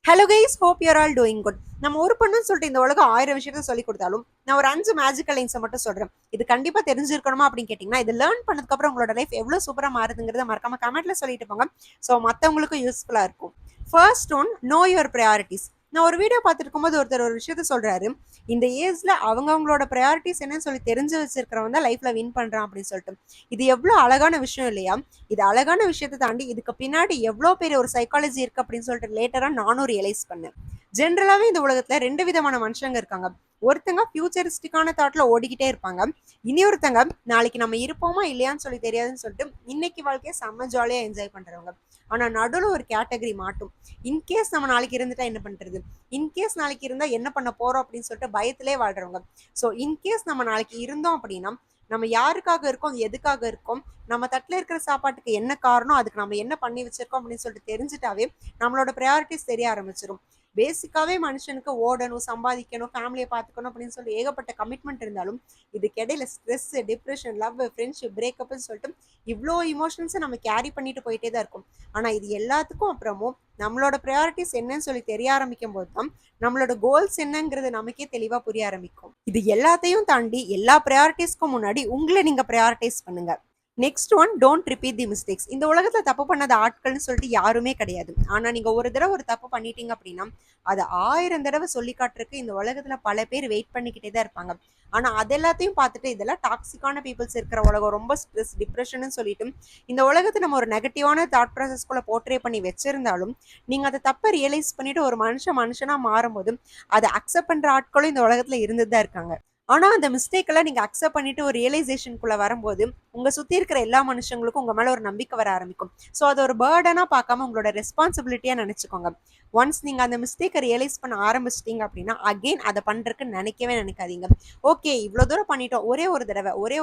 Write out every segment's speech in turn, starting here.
Hello guys, hope you're all doing good. நம்ம ஒரு பொண்ணுன்னு சொல்லிட்டு இந்த உலகம் 1000 விஷயத்த சொல்லி கொடுத்தாலும் நான் ஒரு 5 மேஜிக்கல் லைன்ஸை மட்டும் சொல்றேன். இது கண்டிப்பா தெரிஞ்சிருக்கணுமா அப்படின்னு கேட்டீங்கன்னா, இது லேர்ன் பண்ணதுக்கு அப்புறம் உங்களோட லைஃப் எவ்வளவு சூப்பரா மாறுதுங்கிறத மறக்காம கமெண்ட்ல சொல்லிட்டு போங்க. ஸோ மற்றவங்களுக்கும் யூஸ்ஃபுல்லா இருக்கும். First one, no your priorities. நான் ஒரு வீடியோ பார்த்துட்டு இருக்கும்போது ஒருத்தர் ஒரு விஷயத்த சொல்றாரு. இந்த ஏஜ்ல அவங்களோட ப்ரையாரிட்டிஸ் என்னன்னு சொல்லி தெரிஞ்சு வச்சிருக்கிறவங்க தான் லைஃப்ல வின் பண்றான் அப்படின்னு சொல்லிட்டு. இது எவ்வளவு அழகான விஷயம் இல்லையா? இது அழகான விஷயத்தை தாண்டி இதுக்கு பின்னாடி எவ்வளோ பெரிய ஒரு சைக்காலஜி இருக்கு அப்படின்னு சொல்லிட்டு லேட்டரா நானும் ரியலைஸ் பண்ணேன். ஜென்ரலாவே இந்த உலகத்துல 2 விதமான மனுஷங்க இருக்காங்க. ஒருத்தங்க ஃபியூச்சரிஸ்டிக்கான தாட்ல ஓடிக்கிட்டே இருப்பாங்க. இனியொருத்தங்க நாளைக்கு நம்ம இருப்போமா இல்லையான்னு சொல்லி தெரியாதுன்னு சொல்லிட்டு இன்னைக்கு வாழ்க்கையை செம்ம ஜாலியா என்ஜாய் பண்றவங்க. ஆனா நடுவில் ஒரு கேட்டகரி மாட்டும். இன்கேஸ் நம்ம நாளைக்கு இருந்துட்டா என்ன பண்றது, இன்கேஸ் நாளைக்கு இருந்தா என்ன பண்ண போறோம் அப்படின்னு சொல்லிட்டு பயத்திலே வாழ்றவங்க. ஸோ இன்கேஸ் நம்ம நாளைக்கு இருந்தோம் அப்படின்னா நம்ம யாருக்காக இருக்கோம், எதுக்காக இருக்கோம், நம்ம தட்டில் இருக்கிற சாப்பாட்டுக்கு என்ன காரணம், அதுக்கு நம்ம என்ன பண்ணி வச்சிருக்கோம் அப்படின்னு சொல்லிட்டு தெரிஞ்சுட்டாவே நம்மளோட ப்ரையாரிட்டிஸ் தெரிய ஆரம்பிச்சிடும். பேசிக்காவே மனுஷனுக்கு ஓடணும், சம்பாதிக்கணும், ஃபேமிலியை பார்த்துக்கணும் அப்படின்னு சொல்லி ஏகப்பட்ட கமிட்மெண்ட் இருந்தாலும் இதுக்கிடையில ஸ்ட்ரெஸ், டிப்ரெஷன், லவ், ஃப்ரெண்ட்ஷிப், பிரேக்கப்னு சொல்லிட்டு இவ்வளோ இமோஷன்ஸை நம்ம கேரி பண்ணிட்டு போயிட்டே தான் இருக்கும். ஆனால் இது எல்லாத்துக்கும் அப்புறமும் நம்மளோட ப்ரையாரிட்டிஸ் என்னன்னு சொல்லி தெரிய ஆரம்பிக்கும் போது தான் நம்மளோட கோல்ஸ் என்னங்கிறது நமக்கே தெளிவாக புரிய ஆரம்பிக்கும். இது எல்லாத்தையும் தாண்டி எல்லா ப்ரையாரிட்டிஸ்க்கும் முன்னாடி உங்களை நீங்கள் ப்ரையாரிட்டைஸ் பண்ணுங்க. Next one, don't repeat the mistakes. இந்த உலகத்துல தப்பு பண்ணாத ஆட்கள்னு சொல்லிட்டு யாருமே கிடையாது. ஆனா நீங்க ஒரு தடவை ஒரு தப்பு பண்ணிட்டீங்க அப்படின்னா அதை 1000 தடவை சொல்லி காட்டுறதுக்கு இந்த உலகத்துல பல பேர் வெயிட் பண்ணிக்கிட்டே தான் இருப்பாங்க. ஆனா அது எல்லாத்தையும் பார்த்துட்டு இதெல்லாம் டாக்ஸிக்கான பீப்புள்ஸ் இருக்கிற உலகம், ரொம்ப ஸ்ட்ரெஸ், டிப்ரெஷன் சொல்லிட்டு இந்த உலகத்தை நம்ம ஒரு நெகட்டிவான தாட் ப்ராசஸ்குள்ள போர்ட்ரே பண்ணி வச்சிருந்தாலும் நீங்க அதை தப்பை ரியலைஸ் பண்ணிட்டு ஒரு மனுஷனா மாறும்போது அதை அக்செப்ட் பண்ற ஆட்களும் இந்த உலகத்துல இருந்துட்டு தான் இருக்காங்க. ஆனா அந்த மிஸ்டேக் எல்லாம் நீங்க அக்செப்ட் பண்ணிட்டு ஒரு ரியலைசேஷனுக்குள்ள வரும்போது உங்க சுத்தி இருக்கிற எல்லா மனுஷங்களுக்கும் உங்க மேல ஒரு நம்பிக்கை வர ஆரம்பிக்கும். ஸோ அது ஒரு பேர்டனா பார்க்காம உங்களோட ரெஸ்பான்சிபிலிட்டியா நினைச்சுக்கோங்க. ஒன்ஸ் நீங்க அந்த மிஸ்டேக்கை ரியலைஸ் பண்ண ஆரம்பிச்சிட்டீங்க அப்படின்னா அகெயின் அதை பண்றதுக்கு நினைக்கவே நினைக்காதீங்க. ஓகே, இவ்வளவு தூரம் பண்ணிட்டோம், ஒரே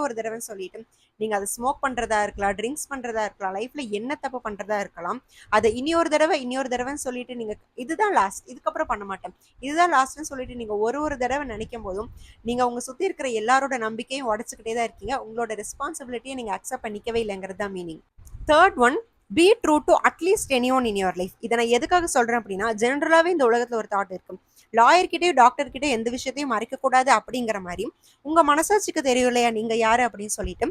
ஒரு தடவைன்னு சொல்லிட்டு நீங்க அதை ஸ்மோக் பண்றதா இருக்கலாம், ட்ரிங்க்ஸ் பண்றதா இருக்கலாம், லைஃப்ல என்ன தப்பு பண்றதா இருக்கலாம், அதை இன்னொரு தடவைன்னு சொல்லிட்டு நீங்க இதுதான் லாஸ்ட், இதுக்கப்புறம் பண்ண மாட்டேன், இதுதான் லாஸ்ட்னு சொல்லிட்டு நீங்க ஒரு தடவை நினைக்கும் போதும் நீங்க உங்க சுத்தி இருக்கிற எல்லாரோட நம்பிக்கையும் உடச்சுக்கிட்டே தான் இருக்கீங்க. உங்களோட ரெஸ்பான்சிபிலிட்டியை நீங்க அக்செப்ட் பண்ணிக்கவே இல்லைங்கிறது தான் meaning. Third one, be true to at least anyone in your life. இதை நான் எதுக்காக சொல்றேன் அப்படின்னா, ஜென்ரலாவே இந்த உலகத்துல ஒரு தாட் இருக்கும், லாயர்கிட்டயும் டாக்டர் கிட்டயும் எந்த விஷயத்தையும் மறைக்க கூடாது அப்படிங்கிற மாதிரி. உங்க மனசாட்சிக்கு தெரியும் இல்லையா நீங்க யாரு அப்படின்னு சொல்லிட்டு.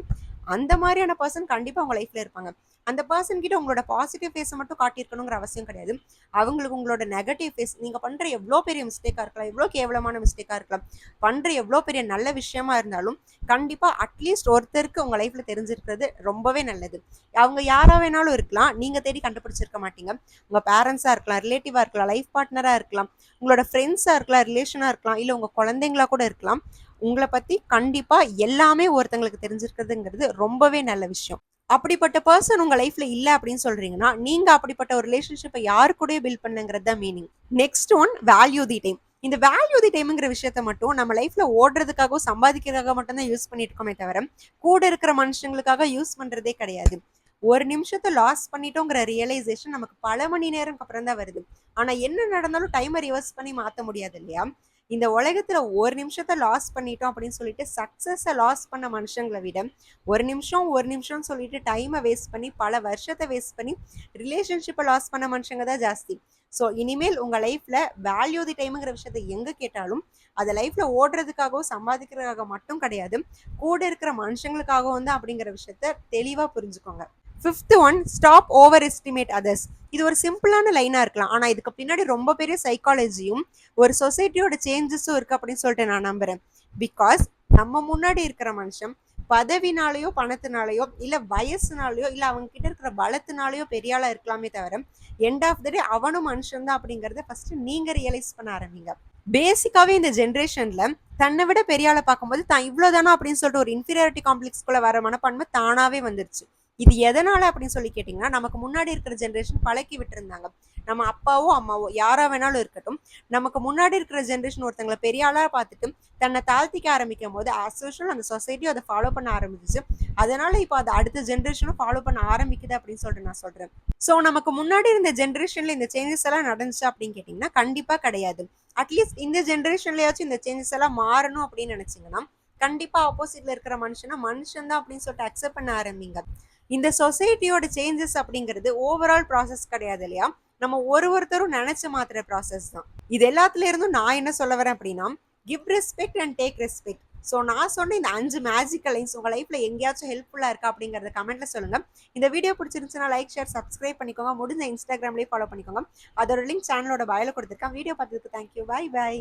அந்த மாதிரியான பர்சன் கண்டிப்பா உங்க லைஃப்ல இருப்பாங்க. அந்த பர்சன் கிட்ட உங்களோட பாசிட்டிவ் ஃபேஸை மட்டும் காட்டியிருக்கணுங்கிற அவசியம் கிடையாது. அவங்களுக்கு உங்களோட நெகட்டிவ் ஃபேஸ், நீங்க பண்ற எவ்வளோ பெரிய மிஸ்டேக்கா இருக்கலாம், எவ்வளோ கேவலமான மிஸ்டேக்கா இருக்கலாம், பண்ற எவ்வளோ பெரிய நல்ல விஷயமா இருந்தாலும் கண்டிப்பா அட்லீஸ்ட் ஒருத்தருக்கு உங்க லைஃப்ல தெரிஞ்சிருக்கிறது ரொம்பவே நல்லது. அவங்க யாரா வேணாலும் இருக்கலாம், நீங்க தேடி கண்டுபிடிச்சிருக்க மாட்டீங்க. உங்க பேரண்ட்ஸா இருக்கலாம், ரிலேட்டிவா இருக்கலாம், லைஃப் பார்ட்னரா இருக்கலாம், உங்களோட ஃப்ரெண்ட்ஸா இருக்கலாம், ரிலேஷனா இருக்கலாம், இல்ல உங்க குழந்தைங்களா கூட இருக்கலாம். உங்களை பத்தி கண்டிப்பா எல்லாமே ஒருத்தங்களுக்கு தெரிஞ்சிருக்கிறதுங்கிறது ரொம்பவே நல்ல விஷயம். அப்படிப்பட்ட பர்சன் உங்க லைஃப்ல இல்ல அப்படின்னு சொல்றீங்கன்னா நீங்க அப்படிப்பட்ட ஒரு ரிலேஷன்ஷிப்பை யாரு கூட பில்ட் பண்ணுங்கிறது தான் meaning. Next one, value the time. இந்த வேல்யூ தி டைம்ங்கிற விஷயத்த மட்டும் நம்ம லைஃப்ல ஓடுறதுக்காகவும் சம்பாதிக்கிறதுக்காக மட்டும் தான் யூஸ் பண்ணிட்டு இருக்கோமே தவிர கூட இருக்கிற மனுஷங்களுக்காக யூஸ் பண்றதே கிடையாது. ஒரு நிமிஷத்தை லாஸ் பண்ணிட்டோங்கிற ரியலைசேஷன் நமக்கு பல மணி நேரம் அப்புறம் தான் வருது. ஆனா என்ன நடந்தாலும் டைமை ரிவர்ஸ் பண்ணி மாத்த முடியாது இல்லையா? இந்த உலகத்துல ஒரு நிமிஷத்தை லாஸ் பண்ணிட்டோம் அப்படின்னு சொல்லிட்டு சக்சஸை லாஸ் பண்ண மனுஷங்களை விட ஒரு நிமிஷம் சொல்லிட்டு டைமை வேஸ்ட் பண்ணி பல வருஷத்தை வேஸ்ட் பண்ணி ரிலேஷன்ஷிப்பை லாஸ் பண்ண மனுஷங்க தான் ஜாஸ்தி. ஸோ இனிமேல் உங்க லைஃப்ல வேல்யூ தி டைம்ங்கிற விஷயத்த எங்க கேட்டாலும் அதை லைஃப்ல ஓடுறதுக்காகவும் சம்பாதிக்கிறதுக்காக மட்டும் கிடையாது, கூட இருக்கிற மனுஷங்களுக்காகவும் தான் அப்படிங்கிற விஷயத்த தெளிவா புரிஞ்சுக்கோங்க. Fifth one, stop over estimate others. இது ஒரு சிம்பிளான லைனா இருக்கலாம், ஆனா இதுக்கு பின்னாடி ரொம்ப பெரிய சைக்காலஜியும் ஒரு சொசைட்டியோட சேஞ்சஸும் இருக்கு அப்படின்னு சொல்லிட்டு நான் நம்புறேன். பிகாஸ் நம்ம முன்னாடி இருக்கிற மனுஷன் பதவினாலேயோ பணத்தினாலேயோ இல்ல வயசுனாலேயோ இல்ல அவங்க கிட்ட இருக்கிற பலத்தினாலேயோ பெரிய ஆளா இருக்கலாமே தவிர எண்ட் ஆஃப் த டே அவனும் மனுஷன் தான் அப்படிங்கறத ஃபர்ஸ்ட் நீங்க ரியலைஸ் பண்ண ஆரம்பிங்க. பேசிக்காவே இந்த ஜென்ரேஷன்ல தன்னை விட பெரிய ஆளை பார்க்கும்போது தான் இவ்வளவுதானா அப்படின்னு சொல்லிட்டு ஒரு இன்ஃபீரியாரிட்டி காம்ப்ளெக்ஸ்குள்ள வர மனப்பான்மை தானாவே வந்துருச்சு. இது எதனால அப்படின்னு சொல்லி கேட்டீங்கன்னா, நமக்கு முன்னாடி இருக்கிற ஜென்ரேஷன் பழக்கி விட்டுருந்தாங்க. நம்ம அப்பாவோ அம்மாவோ யாரா வேணாலும் இருக்கட்டும், நமக்கு முன்னாடி இருக்கிற ஜென்ரேஷன் ஒருத்தங்களை பெரிய ஆளா பார்த்துட்டு தன்னை தாழ்த்திக்க ஆரம்பிக்கும் போது ஆஸ் யூஷுவல் அந்த சொசைட்டியும் அதை ஃபாலோ பண்ண ஆரம்பிச்சிச்சு. அதனால இப்போ அதை அடுத்த ஜென்ரேஷனும் ஃபாலோ பண்ண ஆரம்பிக்குது அப்படின்னு சொல்லிட்டு நான் சொல்றேன். ஸோ நமக்கு முன்னாடி இருந்த ஜென்ரேஷன்ல இந்த சேஞ்சஸ் எல்லாம் நடந்துச்சு அப்படின்னு கேட்டீங்கன்னா கண்டிப்பா கிடையாது. அட்லீஸ்ட் இந்த ஜென்ரேஷன்லயாச்சும் இந்த சேஞ்சஸ் எல்லாம் மாறணும் அப்படின்னு நினைச்சீங்கன்னா கண்டிப்பா ஆப்போசிட்ல இருக்கிற மனுஷன் தான் அப்படின்னு சொல்லிட்டு அக்செப்ட் பண்ண ஆரம்பிங்க. இந்த சொசைட்டியோட சேஞ்சஸ் அப்படிங்கிறது ஓவரால் ப்ராசஸ் கிடையாது இல்லையா? நம்ம ஒருத்தரும் நினைச்சு மாத்துற ப்ராசஸ் தான். இது எல்லாத்துல இருந்தும் நான் என்ன சொல்ல வரேன் அப்படின்னா, give respect and take respect. So நான் சொன்ன இந்த 5 மேஜிக்கல் லைன்ஸ் உங்க லைஃப்ல எங்கேயாச்சும் ஹெல்ப்ஃபுல்லா இருக்கா அப்படிங்கறத கமெண்ட்ல சொல்லுங்க. இந்த வீடியோ பிடிச்சிருந்துச்சுன்னா லைக், ஷேர், சப்ஸ்கிரைப் பண்ணிக்கோங்க. முடிஞ்ச இன்ஸ்டாகிராம்லயே ஃபாலோ பண்ணிக்கோங்க. அதோட லிங்க் சேனலோட பயோல கொடுத்துருக்கேன். வீடியோ பார்த்ததுக்கு தேங்க்யூ. By by.